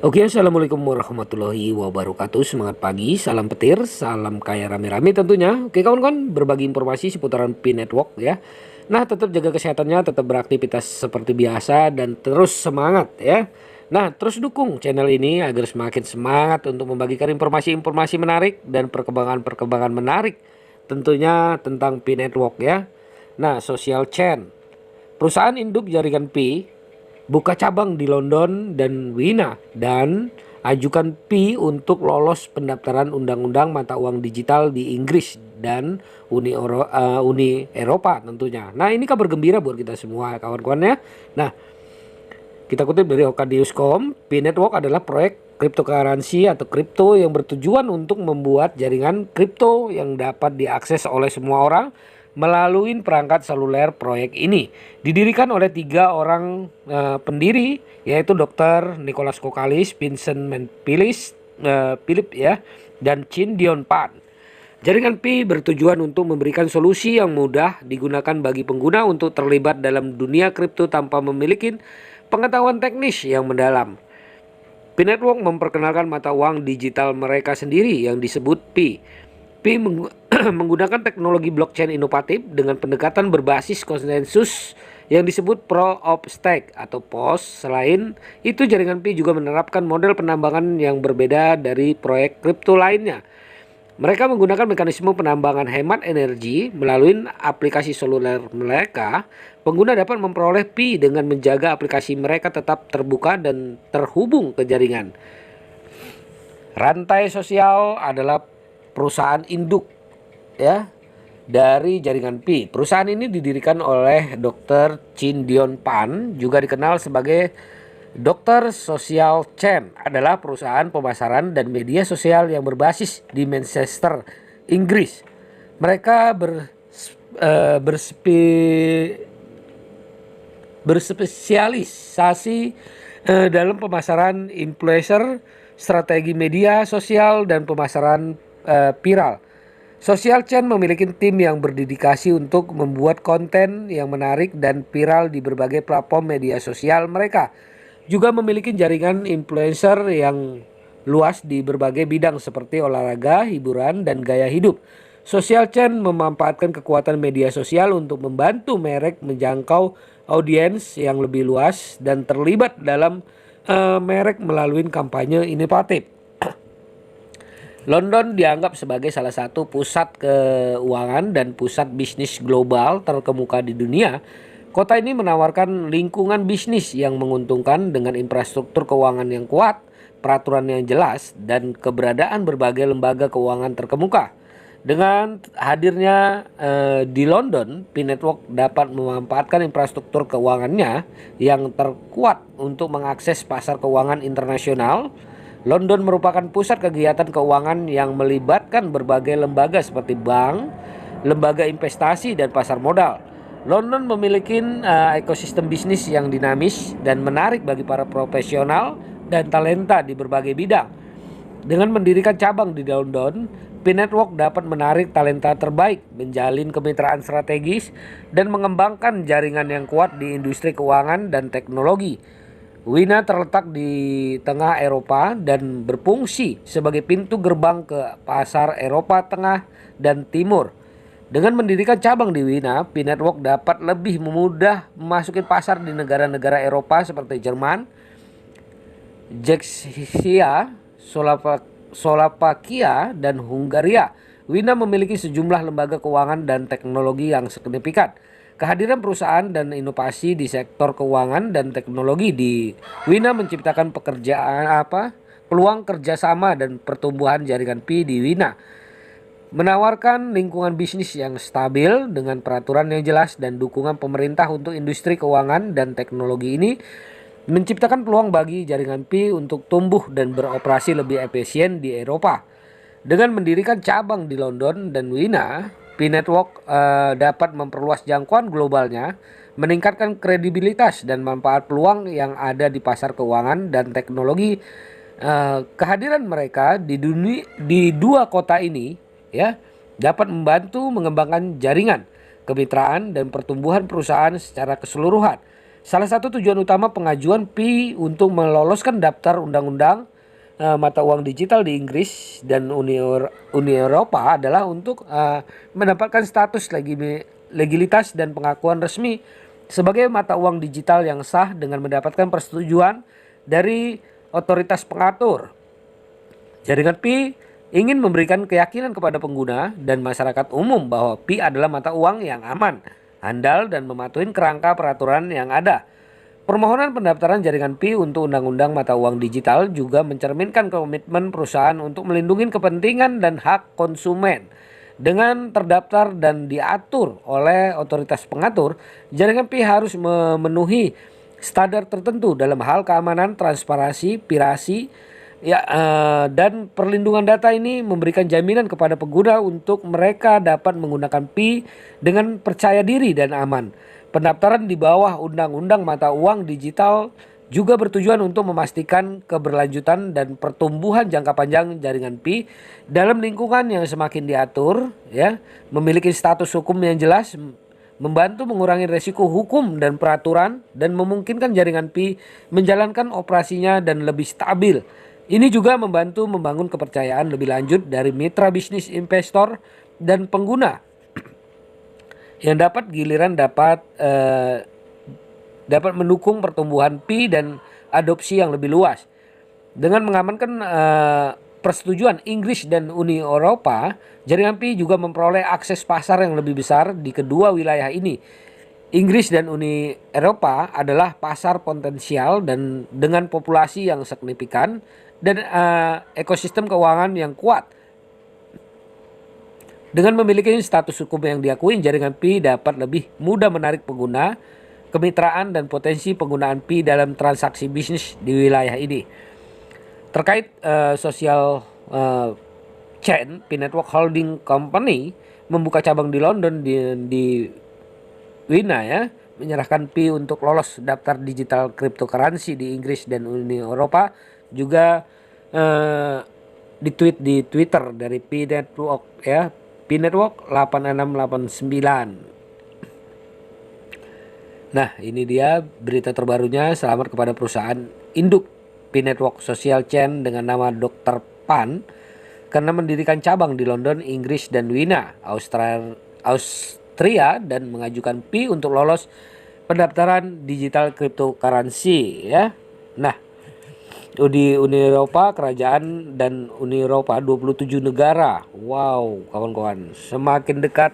Oke, assalamualaikum warahmatullahi wabarakatuh. Semangat pagi, salam petir, salam kaya rame-rame tentunya. Oke kawan-kawan, berbagi informasi seputaran Pi Network ya. Nah, tetap jaga kesehatannya, tetap beraktivitas seperti biasa dan terus semangat ya. Nah, terus dukung channel ini agar semakin semangat untuk membagikan informasi-informasi menarik dan perkembangan-perkembangan menarik tentunya tentang Pi Network ya. Nah, Social Chain, perusahaan induk jaringan Pi, buka cabang di London dan Wina dan ajukan Pi untuk lolos pendaftaran undang-undang mata uang digital di Inggris dan Uni Eropa tentunya. Nah, ini kabar gembira buat kita semua kawan-kawan ya. Nah, kita kutip dari Okadius.com, Pi Network adalah proyek cryptocurrency atau kripto yang bertujuan untuk membuat jaringan kripto yang dapat diakses oleh semua orang melalui perangkat seluler. Proyek ini didirikan oleh 3 orang pendiri, yaitu Dr. Nicholas Kokalis, Vincent Mempilis, Philip ya, dan Chin Dion Pan. Jaringan Pi bertujuan untuk memberikan solusi yang mudah digunakan bagi pengguna untuk terlibat dalam dunia kripto tanpa memiliki pengetahuan teknis yang mendalam. Pi Network memperkenalkan mata uang digital mereka sendiri yang disebut Pi. Pi menggunakan teknologi blockchain inovatif dengan pendekatan berbasis konsensus yang disebut Proof of Stake atau POS. Selain itu, jaringan Pi juga menerapkan model penambangan yang berbeda dari proyek kripto lainnya. Mereka menggunakan mekanisme penambangan hemat energi melalui aplikasi seluler mereka. Pengguna dapat memperoleh Pi dengan menjaga aplikasi mereka tetap terbuka dan terhubung ke jaringan. Rantai Sosial adalah perusahaan induk ya dari jaringan Pi. Perusahaan ini didirikan oleh Dr. Chin Dion Pan, juga dikenal sebagai Dr. Social Chain, adalah perusahaan pemasaran dan media sosial yang berbasis di Manchester, Inggris. Mereka berspesialisasi dalam pemasaran influencer, strategi media sosial, dan pemasaran viral. Social Chain memiliki tim yang berdedikasi untuk membuat konten yang menarik dan viral di berbagai platform media sosial mereka. Juga memiliki jaringan influencer yang luas di berbagai bidang seperti olahraga, hiburan, dan gaya hidup. Social Chain memanfaatkan kekuatan media sosial untuk membantu merek menjangkau audiens yang lebih luas dan terlibat dalam merek melalui kampanye inovatif. London dianggap sebagai salah satu pusat keuangan dan pusat bisnis global terkemuka di dunia. Kota ini menawarkan lingkungan bisnis yang menguntungkan dengan infrastruktur keuangan yang kuat, peraturan yang jelas, dan keberadaan berbagai lembaga keuangan terkemuka. Dengan hadirnya di London, Pi Network dapat memanfaatkan infrastruktur keuangannya yang terkuat untuk mengakses pasar keuangan internasional. London merupakan pusat kegiatan keuangan yang melibatkan berbagai lembaga seperti bank, lembaga investasi, dan pasar modal. London memiliki ekosistem bisnis yang dinamis dan menarik bagi para profesional dan talenta di berbagai bidang. Dengan mendirikan cabang di London, Pi Network dapat menarik talenta terbaik, menjalin kemitraan strategis, dan mengembangkan jaringan yang kuat di industri keuangan dan teknologi. Wina terletak di tengah Eropa dan berfungsi sebagai pintu gerbang ke pasar Eropa Tengah dan Timur. Dengan mendirikan cabang di Wina, Pi Network dapat lebih mudah memasuki pasar di negara-negara Eropa seperti Jerman, Czechia, Slovakia, dan Hungaria. Wina memiliki sejumlah lembaga keuangan dan teknologi yang signifikan. Kehadiran perusahaan dan inovasi di sektor keuangan dan teknologi di Wina menciptakan peluang kerjasama dan pertumbuhan jaringan Pi di Wina. Menawarkan lingkungan bisnis yang stabil dengan peraturan yang jelas dan dukungan pemerintah untuk industri keuangan dan teknologi ini menciptakan peluang bagi jaringan Pi untuk tumbuh dan beroperasi lebih efisien di Eropa. Dengan mendirikan cabang di London dan Wina, Pi Network dapat memperluas jangkauan globalnya, meningkatkan kredibilitas dan manfaat peluang yang ada di pasar keuangan dan teknologi. Kehadiran mereka di dua kota ini ya dapat membantu mengembangkan jaringan, kemitraan, dan pertumbuhan perusahaan secara keseluruhan. Salah satu tujuan utama pengajuan Pi untuk meloloskan daftar undang-undang mata uang digital di Inggris dan Uni Eropa adalah untuk mendapatkan status legalitas dan pengakuan resmi sebagai mata uang digital yang sah dengan mendapatkan persetujuan dari otoritas pengatur. Jaringan Pi ingin memberikan keyakinan kepada pengguna dan masyarakat umum bahwa Pi adalah mata uang yang aman, handal, dan mematuhi kerangka peraturan yang ada. Permohonan pendaftaran jaringan Pi untuk Undang-Undang Mata Uang Digital juga mencerminkan komitmen perusahaan untuk melindungi kepentingan dan hak konsumen. Dengan terdaftar dan diatur oleh otoritas pengatur, jaringan Pi harus memenuhi standar tertentu dalam hal keamanan, transparansi, privasi, dan perlindungan data. Ini memberikan jaminan kepada pengguna untuk mereka dapat menggunakan Pi dengan percaya diri dan aman. Pendaftaran di bawah Undang-Undang Mata Uang Digital juga bertujuan untuk memastikan keberlanjutan dan pertumbuhan jangka panjang jaringan Pi dalam lingkungan yang semakin diatur, memiliki status hukum yang jelas, membantu mengurangi resiko hukum dan peraturan, dan memungkinkan jaringan Pi menjalankan operasinya dan lebih stabil. Ini juga membantu membangun kepercayaan lebih lanjut dari mitra bisnis, investor, dan pengguna yang dapat mendukung pertumbuhan Pi dan adopsi yang lebih luas. Dengan mengamankan persetujuan Inggris dan Uni Eropa, jaringan Pi juga memperoleh akses pasar yang lebih besar di kedua wilayah ini. Inggris dan Uni Eropa adalah pasar potensial dan dengan populasi yang signifikan dan ekosistem keuangan yang kuat. Dengan memiliki status hukum yang diakui, jaringan Pi dapat lebih mudah menarik pengguna, kemitraan, dan potensi penggunaan Pi dalam transaksi bisnis di wilayah ini. Terkait social chain, Pi Network Holding Company membuka cabang di London di Wina, menyerahkan Pi untuk lolos daftar digital cryptocurrency di Inggris dan Uni Eropa. Juga di Twitter dari Pi Network, Pi Network 8689. Nah, ini dia berita terbarunya. Selamat kepada perusahaan induk Pi Network Social Chain dengan nama Dr. Pan karena mendirikan cabang di London, Inggris, dan Wina, Austria, dan mengajukan Pi untuk lolos pendaftaran digital cryptocurrency, Nah, di Uni Eropa, kerajaan dan Uni Eropa 27 negara. Wow, kawan-kawan, semakin dekat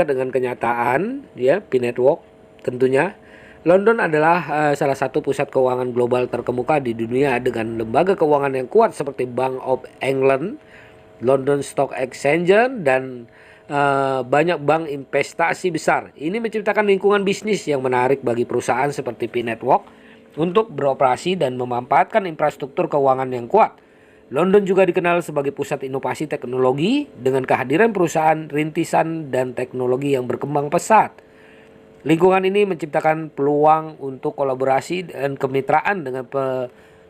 dengan kenyataan, Pi Network tentunya. London adalah salah satu pusat keuangan global terkemuka di dunia dengan lembaga keuangan yang kuat seperti Bank of England, London Stock Exchange, dan banyak bank investasi besar. Ini menciptakan lingkungan bisnis yang menarik bagi perusahaan seperti Pi Network untuk beroperasi dan memanfaatkan infrastruktur keuangan yang kuat. London juga dikenal sebagai pusat inovasi teknologi dengan kehadiran perusahaan rintisan dan teknologi yang berkembang pesat. Lingkungan ini menciptakan peluang untuk kolaborasi dan kemitraan dengan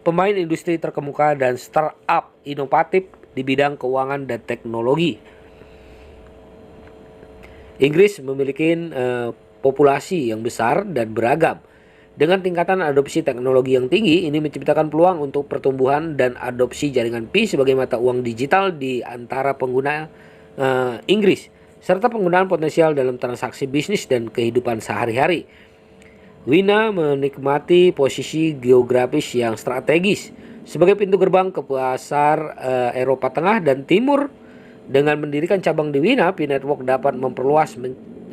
pemain industri terkemuka dan startup inovatif di bidang keuangan dan teknologi. Inggris memiliki populasi yang besar dan beragam. Dengan tingkatan adopsi teknologi yang tinggi, ini menciptakan peluang untuk pertumbuhan dan adopsi jaringan Pi sebagai mata uang digital di antara pengguna Inggris, serta penggunaan potensial dalam transaksi bisnis dan kehidupan sehari-hari. Wina menikmati posisi geografis yang strategis sebagai pintu gerbang ke pasar Eropa Tengah dan Timur. Dengan mendirikan cabang di Wina, Pi Network dapat memperluas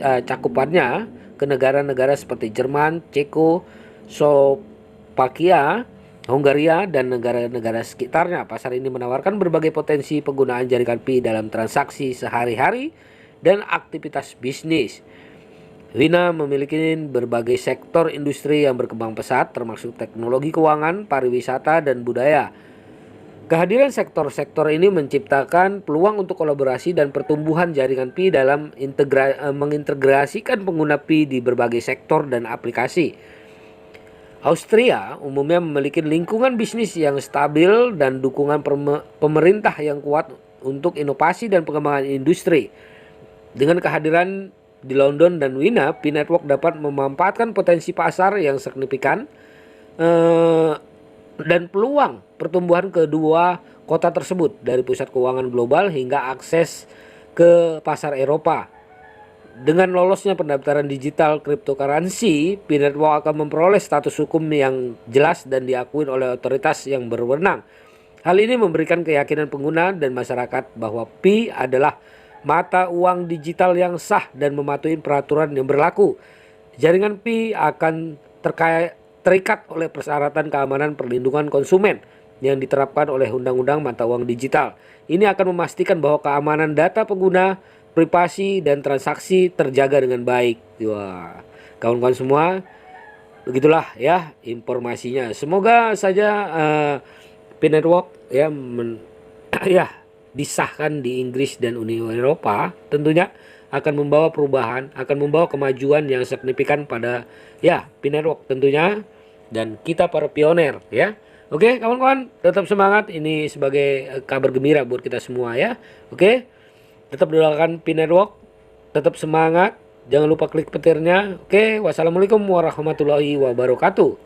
cakupannya ke negara-negara seperti Jerman, Ceko, Slovakia, Hungaria, dan negara-negara sekitarnya. Pasar ini menawarkan berbagai potensi penggunaan jaringan Pi dalam transaksi sehari-hari dan aktivitas bisnis. Wina memiliki berbagai sektor industri yang berkembang pesat, termasuk teknologi keuangan, pariwisata, dan budaya. Kehadiran sektor-sektor ini menciptakan peluang untuk kolaborasi dan pertumbuhan jaringan Pi dalam mengintegrasikan pengguna Pi di berbagai sektor dan aplikasi. Austria umumnya memiliki lingkungan bisnis yang stabil dan dukungan pemerintah yang kuat untuk inovasi dan pengembangan industri. Dengan kehadiran di London dan Wina, P-Network dapat memanfaatkan potensi pasar yang signifikan dan peluang pertumbuhan kedua kota tersebut, dari pusat keuangan global hingga akses ke pasar Eropa. Dengan lolosnya pendaftaran digital cryptocurrency, P-Network akan memperoleh status hukum yang jelas dan diakui oleh otoritas yang berwenang. Hal ini memberikan keyakinan pengguna dan masyarakat bahwa Pi adalah mata uang digital yang sah dan mematuhi peraturan yang berlaku. Jaringan Pi akan terikat oleh persyaratan keamanan perlindungan konsumen yang diterapkan oleh Undang-Undang Mata Uang Digital. Ini akan memastikan bahwa keamanan data pengguna, privasi, dan transaksi terjaga dengan baik. Wah, kawan-kawan semua, begitulah ya informasinya. Semoga saja P-Network ya ya disahkan di Inggris dan Uni Eropa, tentunya akan membawa perubahan, akan membawa kemajuan yang signifikan pada ya P-Network tentunya, dan kita para pioner ya. Oke kawan-kawan, tetap semangat, ini sebagai kabar gembira buat kita semua ya. Oke, tetap doakan P-Network, tetap semangat, jangan lupa klik petirnya. Oke, wassalamualaikum warahmatullahi wabarakatuh.